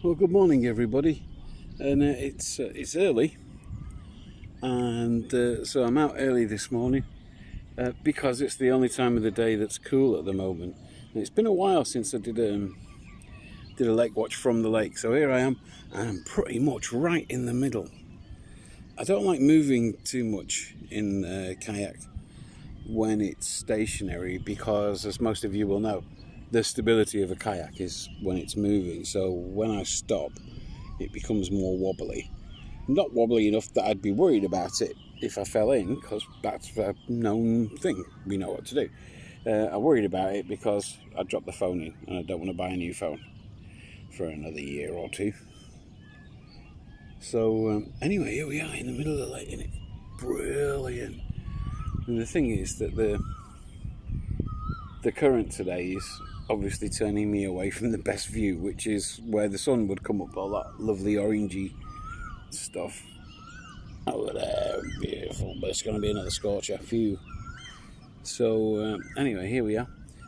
Well, good morning, everybody, and it's early, and so I'm out early this morning because it's the only time of the day that's cool at the moment. And it's been a while since I did a Lakewatch from the lake, so here I am, and I'm pretty much right in the middle. I don't like moving too much in kayak when it's stationary because, as most of you will know, the stability of a kayak is when it's moving. So when I stop, it becomes more wobbly. Not wobbly enough that I'd be worried about it if I fell in, because that's a known thing. We know what to do. I worried about it because I dropped the phone in and I don't want to buy a new phone for another year or two. So anyway, here we are in the middle of the lake, and it's brilliant. And the thing is that the current today is obviously turning me away from the best view, which is where the sun would come up, all that lovely orangey stuff over there. Beautiful, but it's going to be another scorcher. Phew. So anyway, here we are.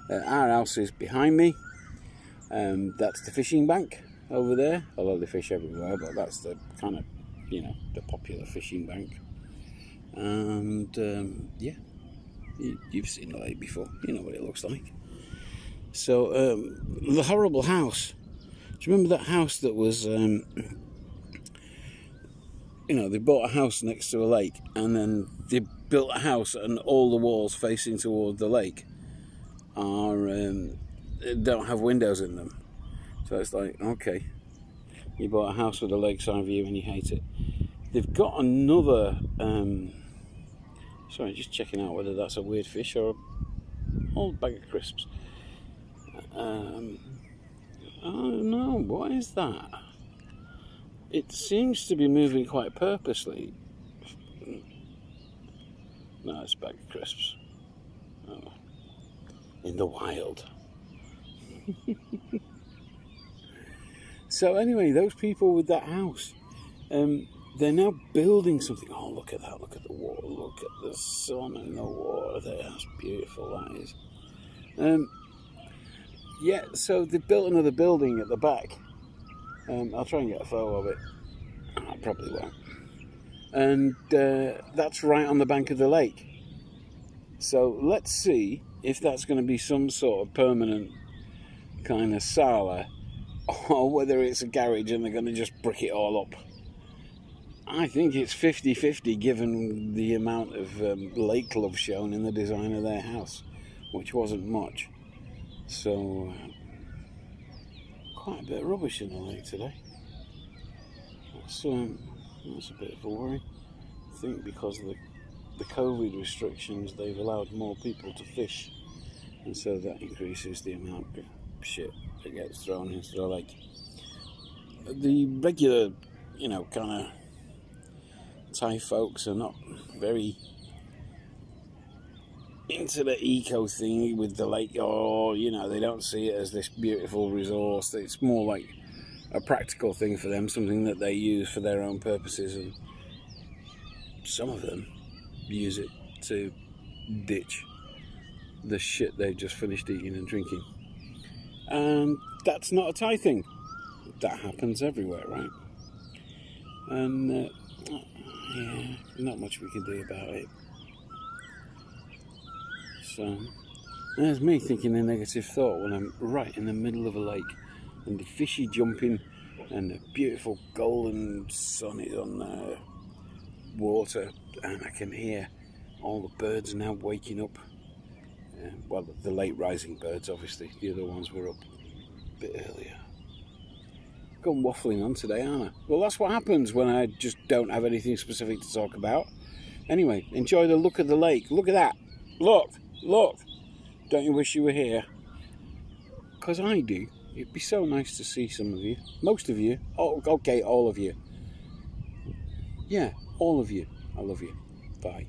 Our house is behind me. That's the fishing bank over there, although they fish everywhere, but that's the kind of, the popular fishing bank. And yeah, you've seen the lake before, you know what it looks like. So the horrible house, do you remember that house that was they bought a house next to a lake, and then they built a house and all the walls facing toward the lake don't have windows in them. So it's like, okay, you bought a house with a lakeside view and you hate it. They've got another sorry, just checking out whether that's a weird fish or an old bag of crisps. I don't know, what is that? It seems to be moving quite purposely. No, it's a bag of crisps. Oh. In the wild. So anyway, those people with that house, they're now building something. Oh, look at that, look at the water, look at the sun and the water there. That's beautiful, that is. Yeah, so they built another building at the back. I'll try and get a photo of it. I probably won't. And that's right on the bank of the lake. So let's see if that's going to be some sort of permanent kind of sala, or whether it's a garage and they're going to just brick it all up. I think it's 50-50 given the amount of lake love shown in the design of their house, which wasn't much. So, quite a bit of rubbish in the lake today. That's a bit of a worry. I think because of the COVID restrictions, they've allowed more people to fish, and so that increases the amount of shit that gets thrown into the lake. The regular, kind of Thai folks are not very into the eco thing with the lake, or they don't see it as this beautiful resource. It's more like a practical thing for them, something that they use for their own purposes, and some of them use it to ditch the shit they've just finished eating and drinking. And that's not a Thai thing. That happens everywhere, right? And yeah, not much we can do about it. So there's me thinking a negative thought when I'm right in the middle of a lake, and the fishy jumping, and the beautiful golden sun is on the water, and I can hear all the birds now waking up. Well, the late rising birds, obviously. The other ones were up a bit earlier. Gone waffling on today, aren't I? Well, that's what happens when I just don't have anything specific to talk about. Anyway, enjoy the look of the lake. Look at that. Look. Don't you wish you were here? Because I do. It'd be so nice to see some of you. Most of you. Oh, okay, all of you. Yeah, all of you. I love you. Bye.